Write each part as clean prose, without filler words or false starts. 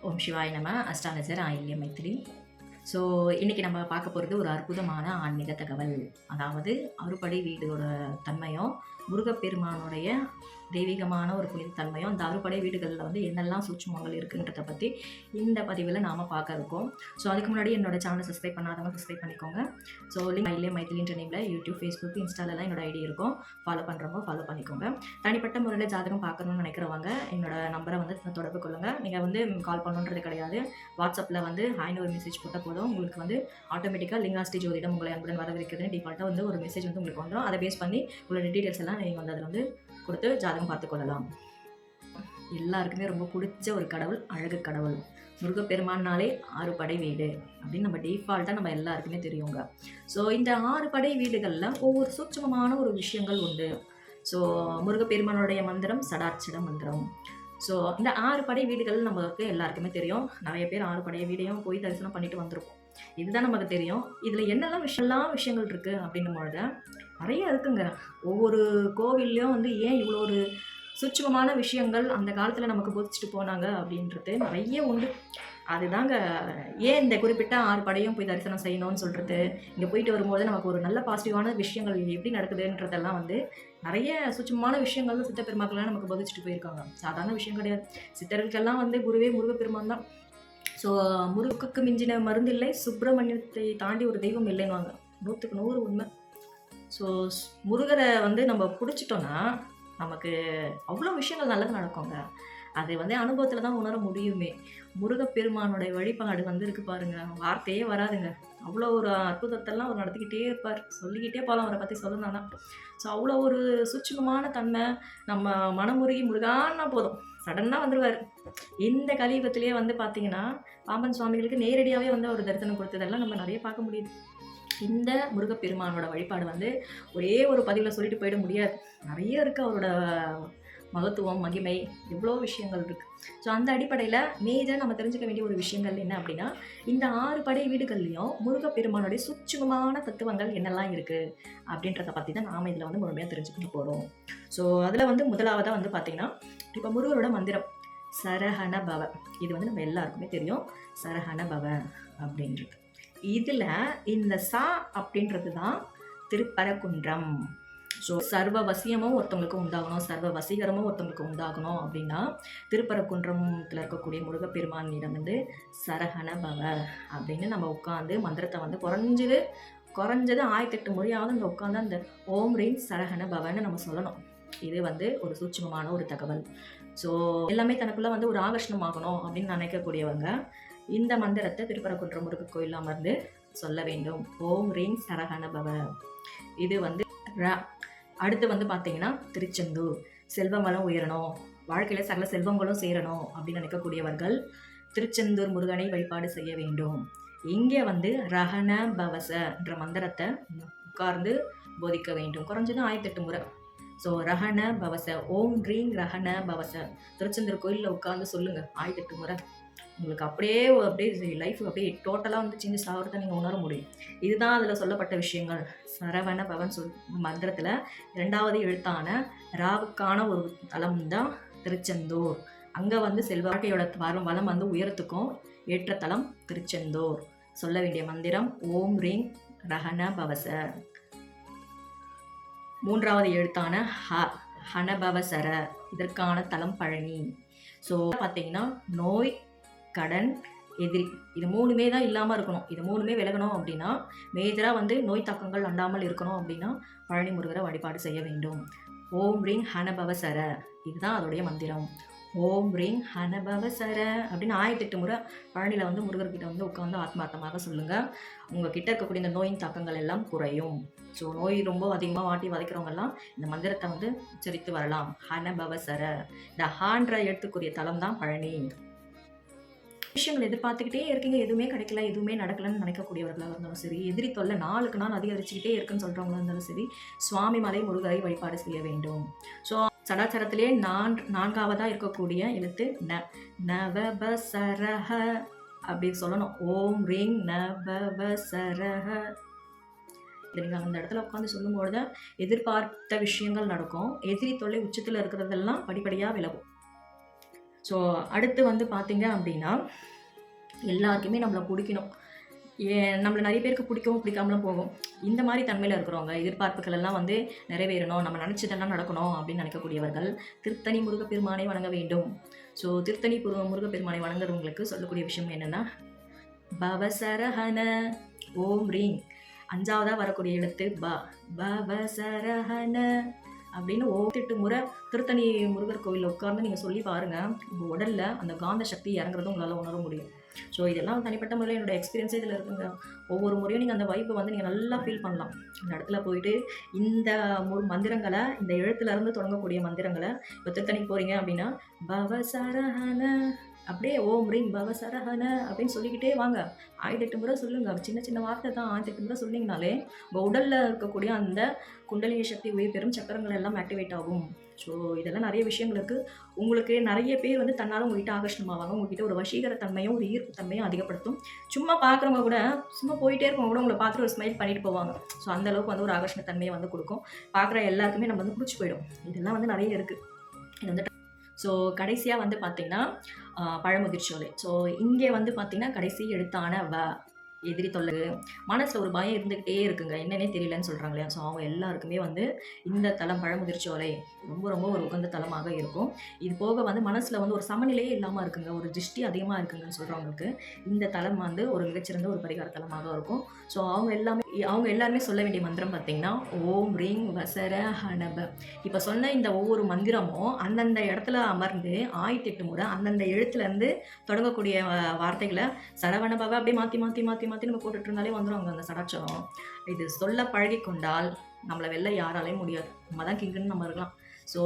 ஓம் சிவாய நம. அஷ்டானஜர் ஆயில்ய மைத்திரி. ஸோ இன்றைக்கி நம்ம பார்க்க போகிறது ஒரு அற்புதமான ஆன்மீக தகவல். அதாவது அறுபடை வீடோட தன்மையும் முருகப்பெருமானுடைய தெய்வீகமான ஒரு புனித தன்மையும் அந்த அறுபடை வீடுகளில் வந்து என்னெல்லாம் சூட்சுமங்கள் இருக்குன்றதை பற்றி இந்த பதிவில் நாம் பார்க்க இருக்கோம். ஸோ அதுக்கு முன்னாடி என்னோட சேனலை சப்ஸ்கிரைப் பண்ணாதவங்க சப்ஸ்கிரைப் பண்ணிக்கோங்க. ஸோ இல்லையே மைத்திலின்ற நேமில் யூடியூப், ஃபேஸ்புக், இன்ஸ்டாலெலாம் என்னோட ஐடி இருக்கும். ஃபாலோ பண்ணுறவங்க ஃபாலோ பண்ணிக்கோங்க. தனிப்பட்ட முறையில் ஜாதகம் பார்க்கணும்னு நினைக்கிறவங்க என்னோட நம்பரை வந்து தொடர்பு கொள்ளுங்கள். நீங்கள் வந்து கால் பண்ணணுன்றது கிடையாது. வாட்ஸ்அப்பில் வந்து ஹாய்னு ஒரு மெசேஜ் போட்டால் போதும். உங்களுக்கு வந்து ஆட்டோமேட்டிக்காக லிங்காஸ்டி ஜோதிடம் உங்களை அன்புடன் வரவிருக்குதுன்னு டிஃபால்ட்டாக வந்து ஒரு மெசேஜ் வந்து உங்களுக்கு வந்துடும். அதை பேஸ் பண்ணி உங்களோட டீட்டெயில்ஸ் எல்லாம் நீங்கள் வந்து அதில் வந்து கொடுத்து ஜாதகம் பார்த்துக்கொள்ளலாம். எல்லாருக்குமே ரொம்ப பிடிச்ச ஒரு கடவுள் அழகு கடவுள் முருகப்பெருமானாலே 6 படை வீடு அப்படின்னு நம்ம டிஃபால்ட்டாக நம்ம எல்லாருக்குமே தெரியுங்க. ஸோ இந்த 6 படை வீடுகளில் ஒவ்வொரு சூட்சமமான ஒரு விஷயங்கள் உண்டு. ஸோ முருகப்பெருமானுடைய மந்திரம் சடாட்சட மந்திரம். ஸோ இந்த 6 படை வீடுகள் நமக்கு எல்லாருக்குமே தெரியும். நிறைய பேர் 6 படை வீடையும் போய் தரிசனம் பண்ணிட்டு வந்திருப்போம். இதுதான் நமக்கு தெரியும். இதில் என்னெல்லாம் விஷயங்கள் இருக்குது அப்படின்னும் பொழுது நிறைய இருக்குங்க. ஒவ்வொரு கோவில்லையும் வந்து ஏன் இவ்வளோ ஒரு சூட்சமமான விஷயங்கள் அந்த காலத்தில் நமக்கு போதிச்சுட்டு போனாங்க அப்படின்றது நிறைய உண்டு. அதுதாங்க ஏன் இந்த குறிப்பிட்ட 6 படையும் போய் தரிசனம் செய்யணும்னு சொல்கிறது. இங்கே போயிட்டு வரும்போது நமக்கு ஒரு நல்ல பாசிட்டிவான விஷயங்கள் எப்படி நடக்குதுன்றதெல்லாம் வந்து நிறைய சூட்சமமான விஷயங்கள் சித்த பெருமாக்கள்லாம் நமக்கு போதிச்சுட்டு போயிருக்காங்க. சாதாரண விஷயம் கிடையாது. சித்தர்களுக்கெல்லாம் வந்து குருவே முருகப்பெருமான் தான். ஸோ முருகுக்கு மிஞ்சின மருந்தில்லை, சுப்பிரமணியத்தை தாண்டி ஒரு தெய்வம் இல்லைன்னுவாங்க. 100க்கு 100 உண்மை. ஸோ முருகரை வந்து நம்ம பிடிச்சிட்டோன்னா நமக்கு அவ்வளோ விஷயங்கள் நல்லது நடக்குங்க. அது வந்து அனுபவத்தில் தான் உணர முடியுமே. முருகப்பெருமானுடைய வழிபாடு வந்து இருக்கு பாருங்க, வார்த்தையே வராதுங்க. அவ்வளோ ஒரு அற்புதத்தெல்லாம் அவர் நடத்திக்கிட்டே இருப்பார். சொல்லிக்கிட்டே போகலாம் அவரை பற்றி சொல்லணும்னா. ஸோ அவ்வளோ ஒரு சூட்சமமான தன்மை. நம்ம மனமுருகி முருகான்னா போதும், சடனாக வந்துடுவார். இந்த கலியுகத்திலேயே வந்து பார்த்தீங்கன்னா பாம்பன் சுவாமிகளுக்கு நேரடியாகவே வந்து அவர் தரிசனம் கொடுத்ததெல்லாம் நம்ம நிறைய பார்க்க முடியுது. இந்த முருகப்பெருமானோட வழிபாடு வந்து ஒரே ஒரு பதிவில் சொல்லிட்டு போயிட முடியாது. நிறைய இருக்குது அவரோட மகத்துவம், மகிமை, எவ்வளோ விஷயங்கள் இருக்குது. ஸோ அந்த அடிப்படையில் மேஜர் நம்ம தெரிஞ்சுக்க வேண்டிய ஒரு விஷயங்கள் என்ன அப்படின்னா, இந்த 6 படை வீடுகள்லையும் முருகப்பெருமானுடைய சூட்சமமான தத்துவங்கள் என்னெல்லாம் இருக்குது அப்படின்றத பற்றி தான் நாம் இதில் வந்து முழுமையாக தெரிஞ்சுக்கிட்டு போகிறோம். ஸோ அதில் வந்து முதலாவதாக வந்து பார்த்திங்கன்னா, இப்போ முருகரோட மந்திரம் சரஹண பவ. இது வந்து நம்ம எல்லாருக்குமே தெரியும், சரஹண பவ அப்படின்றது. இதில் இந்த சா அப்படின்றது தான் திருப்பரங்குன்றம். ஸோ சர்வ வசியமும் ஒருத்தவங்களுக்கு உண்டாகணும், சர்வ வசீகரமும் ஒருத்தவங்களுக்கு உண்டாகணும் அப்படின்னா திருப்பரங்குன்றத்தில் இருக்கக்கூடிய முருகப்பெருமானிடம் வந்து சரஹண பவ அப்படின்னு நம்ம உட்காந்து மந்திரத்தை வந்து குறைஞ்சது 1008 முறையாவது அந்த உட்காந்து அந்த ஓம் ரீம் சரஹண பவன்னு நம்ம சொல்லணும். இது வந்து ஒரு சூட்சமமான ஒரு தகவல். ஸோ எல்லாமே தனக்குள்ளே வந்து ஒரு ஆகர்ஷணம் ஆகணும் அப்படின்னு நினைக்கக்கூடியவங்க இந்த மந்திரத்தை திருப்பரங்குன்றம் முருக கோயிலில் அமர்ந்து சொல்ல வேண்டும். ஓம் ரீம் சரஹண பவ. இது வந்து அடுத்து வந்து பார்த்தீங்கன்னா திருச்செந்தூர். செல்வம் வளம் உயரணும், வாழ்க்கையில் சகல செல்வங்களும் சேரணும் அப்படின்னு நினைக்கக்கூடியவர்கள் திருச்செந்தூர் முருகனை வழிபாடு செய்ய வேண்டும். இங்கே வந்து ரஹண பவசன்ற மந்திரத்தை உட்கார்ந்து போதிக்க வேண்டும், குறைஞ்சது 1008 முறை. ஸோ ரஹண பவச, ஓம் ரீங் ரஹண பவச திருச்செந்தூர் கோயிலில் உட்காந்து சொல்லுங்கள் 1008 முறை. உங்களுக்கு அப்படியே லைஃப் அப்படியே டோட்டலாக வந்து சேஞ்சஸ் ஆகிறத நீங்கள் உணர முடியும். இதுதான் அதில் சொல்லப்பட்ட விஷயங்கள். சரவண பவன் மந்திரத்தில் 2வது எழுத்தான ராவுக்கான ஒரு தலம் தான் திருச்செந்தூர். அங்கே வந்து செல்வாக்கையோட வளம் வந்து உயரத்துக்கும் ஏற்ற தலம் திருச்செந்தூர். சொல்ல வேண்டிய மந்திரம் ஓம் ரீங் ரஹண பவச. 3வது எழுத்தான ஹனபவசர. இதற்கான தலம் பழனி. ஸோ பார்த்தீங்கன்னா நோய், கடன், எதிரி, இது 3மே தான் இல்லாமல் இருக்கணும். இது 3மே விலகணும் அப்படின்னா, மேஜராக வந்து நோய் தாக்கங்கள் அண்டாமல் இருக்கணும் அப்படின்னா பழனி முருகரை வழிபாடு செய்ய வேண்டும். ஓம் ரீங் ஹனபவசர, இதுதான் அதோடைய மந்திரம். ஓம் ரீங் ஹனபவசர அப்படின்னு 1008 முறை பழனியில் வந்து முருகர்கிட்ட வந்து உட்காந்து ஆத்மார்த்தமாக சொல்லுங்கள். உங்கள் கிட்ட இருக்கக்கூடிய இந்த நோயின் தாக்கங்கள் எல்லாம் குறையும். ஸோ நோய் ரொம்ப அதிகமாக வாட்டி வதைக்கிறவங்கெல்லாம் இந்த மந்திரத்தை வந்து உச்சரித்து வரலாம். ஹனபவசர. இந்த ஹான்ற எழுத்துக்குரிய தலம் தான் பழனி. விஷயங்கள் எதிர்பார்த்துக்கிட்டே இருக்கீங்க, எதுவுமே கிடைக்கல, எதுவுமே நடக்கலன்னு நினைக்கக்கூடியவர்களாக இருந்தாலும் சரி, எதிரி தொல்லை நாளுக்கு நாள் அதிகரிச்சுக்கிட்டே இருக்குன்னு சொல்கிறவங்களா இருந்தாலும் சரி, சுவாமி மலை முருகரை வழிபாடு செய்ய வேண்டும். ஸோ சடாச்சரத்திலே 4வதாக இருக்கக்கூடிய எழுத்து நவபசரஹ அப்படி சொல்லணும். ஓம் ரீங் நவபசரஹ. நீங்கள் அந்த இடத்துல உட்காந்து சொல்லும்பொழுது எதிர்பார்த்த விஷயங்கள் நடக்கும். எதிரி தொல்லை உச்சத்தில் இருக்கிறதெல்லாம் படிப்படியாக விலகும். ஸோ அடுத்து வந்து பார்த்தீங்க அப்படின்னா, எல்லாருக்குமே நம்மளை பிடிக்கணும். நம்மள நிறைய பேருக்கு பிடிக்கவும் பிடிக்காமலும் போகும். இந்த மாதிரி தன்மையில இருக்கிறவங்க, எதிர்பார்ப்புகள் எல்லாம் வந்து நிறைவேறணும், நம்ம நினச்சதெல்லாம் நடக்கணும் அப்படின்னு நினைக்கக்கூடியவர்கள் திருத்தணி முருகப்பெருமானை வணங்க வேண்டும். ஸோ திருத்தணி முருகப்பெருமானை வணங்குறவங்களுக்கு சொல்லக்கூடிய விஷயம் என்னன்னா, பவசரஹன ஓம் ரீங் 5வதா வரக்கூடிய எழுத்து பவசரஹன அப்படின்னு 8 முறை திருத்தணி முருகர் கோவிலில் உட்கார்ந்து நீங்கள் சொல்லி பாருங்கள். உங்கள் உடலில் அந்த காந்த சக்தி இறங்குறதும் உங்களால் உணர முடியும். ஸோ இதெல்லாம் தனிப்பட்ட முறையில் என்னோடய எக்ஸ்பீரியன்ஸே இதில் இருக்குங்க. ஒவ்வொரு முறையும் நீங்கள் அந்த வைப்பை வந்து நீங்கள் நல்லா ஃபீல் பண்ணலாம். அந்த இடத்துல போயிட்டு இந்த மந்திரங்களை, இந்த எழுத்துலேருந்து தொடங்கக்கூடிய மந்திரங்களை, இப்போ திருத்தணிக்கு போகிறீங்க அப்படின்னா பவசரஹன அப்படியே ஓம் ரீம் பவசரஹன அப்படின்னு சொல்லிக்கிட்டே வாங்க. 1008 முறை சொல்லுங்கள். சின்ன சின்ன வார்த்தை தான். 1008 முறை சொன்னீங்கனாலே உங்கள் உடலில் இருக்கக்கூடிய அந்த குண்டலினி சக்தி, உயிர் பெரும் சக்கரங்கள் எல்லாம் ஆக்டிவேட் ஆகும். ஸோ இதெல்லாம் நிறைய விஷயங்கள் இருக்குது. உங்களுக்கு நிறைய பேர் வந்து தன்னால் உங்கள்கிட்ட ஆகர்ஷணமாவாங்க. உங்கள்கிட்ட ஒரு வசீகர தன்மையும் ஒரு ஈர்ப்பு தன்மையும் அதிகப்படுத்தும். சும்மா பார்க்குறவங்க கூட, சும்மா போயிட்டே இருக்கவங்க கூட உங்களை பார்த்துட்டு ஒரு ஸ்மைல் பண்ணிட்டு போவாங்க. ஸோ அந்தளவுக்கு வந்து ஒரு ஆகர்ஷண தன்மையை வந்து கொடுக்கும். பார்க்குற எல்லாருக்குமே நம்ம வந்து பிடிச்சி போயிடும். இதெல்லாம் வந்து நிறைய இருக்குது. இது வந்து ஸோ கடைசியாக வந்து பார்த்திங்கன்னா பழமுதிர்ச்சோலை. ஸோ இங்கே வந்து பார்த்திங்கன்னா கடைசி எழுத்தான எதிரி தொல்லை, மனசில் ஒரு பயம் இருந்துக்கிட்டே இருக்குங்க, என்னன்னே தெரியலன்னு சொல்கிறாங்க இல்லையா. ஸோ அவங்க எல்லாருக்குமே வந்து இந்த தலம் பழமுதிர்ச்சோலை ரொம்ப ரொம்ப ஒரு உகந்த தலமாக இருக்கும். இது போக வந்து மனசில் வந்து ஒரு சமநிலையே இல்லாமல் இருக்குங்க, ஒரு திருஷ்டி அதிகமாக இருக்குங்கன்னு சொல்கிறவங்களுக்கு இந்த தலம் வந்து ஒரு மிகச்சிறந்த ஒரு பரிகார தலமாக இருக்கும். ஸோ அவங்க எல்லாருமே சொல்ல வேண்டிய மந்திரம் பார்த்திங்கன்னா ஓம் ரீங் வசர ஹனப. இப்போ சொன்ன இந்த ஒவ்வொரு மந்திரமும் அந்தந்த இடத்துல அமர்ந்து 1008 முறை அந்தந்த எழுத்துலேருந்து தொடங்கக்கூடிய வார்த்தைகளை சரவணபவ அப்படியே மாற்றி மாற்றி மாற்றி மாற்றி நம்ம போட்டுட்டு இருந்தாலே வந்துடும் அந்த சடாட்சரம். இது சொல்ல பழகி கொண்டால் நம்மளை வெளில யாராலையும் முடியாது. நம்ம தான் கிங்குன்னு நம்ம இருக்கலாம். ஸோ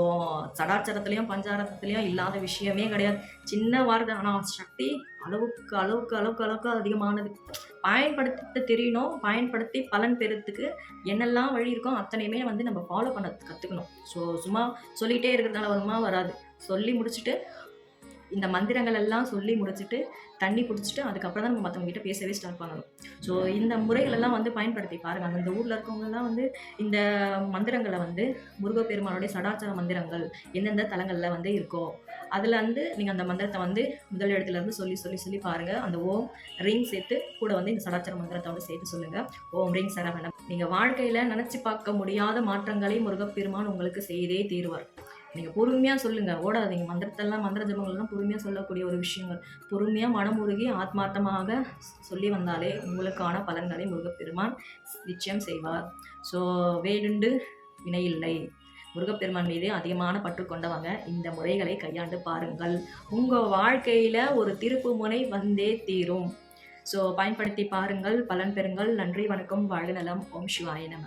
சடாட்சரத்துலேயும் பஞ்சாரத்துலேயும் இல்லாத விஷயமே கிடையாது. சின்ன வார்த்தை, ஆனால் சக்தி அளவுக்கு அளவுக்கு அளவுக்கு அளவுக்கு அதிகமானது. பயன்படுத்த தெரியணும். பயன்படுத்தி பலன் பெறத்துக்கு என்னெல்லாம் வழி இருக்கோ அத்தனையுமே வந்து நம்ம ஃபாலோ பண்ண கற்றுக்கணும். ஸோ சும்மா சொல்லிகிட்டே இருக்கிறதுனால வருமா வராது. சொல்லி முடிச்சுட்டு இந்த மந்திரங்கள் எல்லாம் சொல்லி முடிச்சுட்டு தண்ணி குடிச்சிட்டு அதுக்கப்புறம் தான் நம்ம மற்றவங்ககிட்ட பேசவே ஸ்டார்ட் பண்ணணும். ஸோ இந்த முறைகளெல்லாம் வந்து பயன்படுத்தி பாருங்கள். அந்த ஊரில் இருக்கவங்கலாம் வந்து இந்த மந்திரங்களை வந்து முருகப்பெருமானுடைய சடாச்சார மந்திரங்கள் எந்தெந்த தலங்களில் வந்து இருக்கோ அதில் வந்து நீங்கள் அந்த மந்திரத்தை வந்து முதல் இடத்துலேருந்து சொல்லி சொல்லி சொல்லி பாருங்கள். அந்த ஓம் ரிங் சேர்த்து கூட வந்து இந்த சடாச்சார மந்திரத்தை வந்து சேர்த்து சொல்லுங்கள். ஓம் ரிங் சரவணம். நீங்கள் வாழ்க்கையில் நினச்சி பார்க்க முடியாத மாற்றங்களை முருகப்பெருமான் உங்களுக்கு செய்தே தீருவார். நீங்கள் பொறுமையாக சொல்லுங்கள், ஓடாதீங்க. மந்திர ஜபங்கள்லாம் பொறுமையாக சொல்லக்கூடிய ஒரு விஷயங்கள். பொறுமையாக மனமுருகி ஆத்மார்த்தமாக சொல்லி வந்தாலே உங்களுக்கான பலன்களை முருகப்பெருமான் நிச்சயம் செய்வார். ஸோ வேலுண்டு வினையில்லை. முருகப்பெருமான் மீது அதிகமான பற்று கொண்டவங்க இந்த முறைகளை கையாண்டு பாருங்கள். உங்கள் வாழ்க்கையில் ஒரு திருப்பு முனை வந்தே தீரும். ஸோ பயன்படுத்தி பாருங்கள், பலன் பெறுங்கள். நன்றி, வணக்கம், வாழ்க நலம். ஓம் சிவாய நம.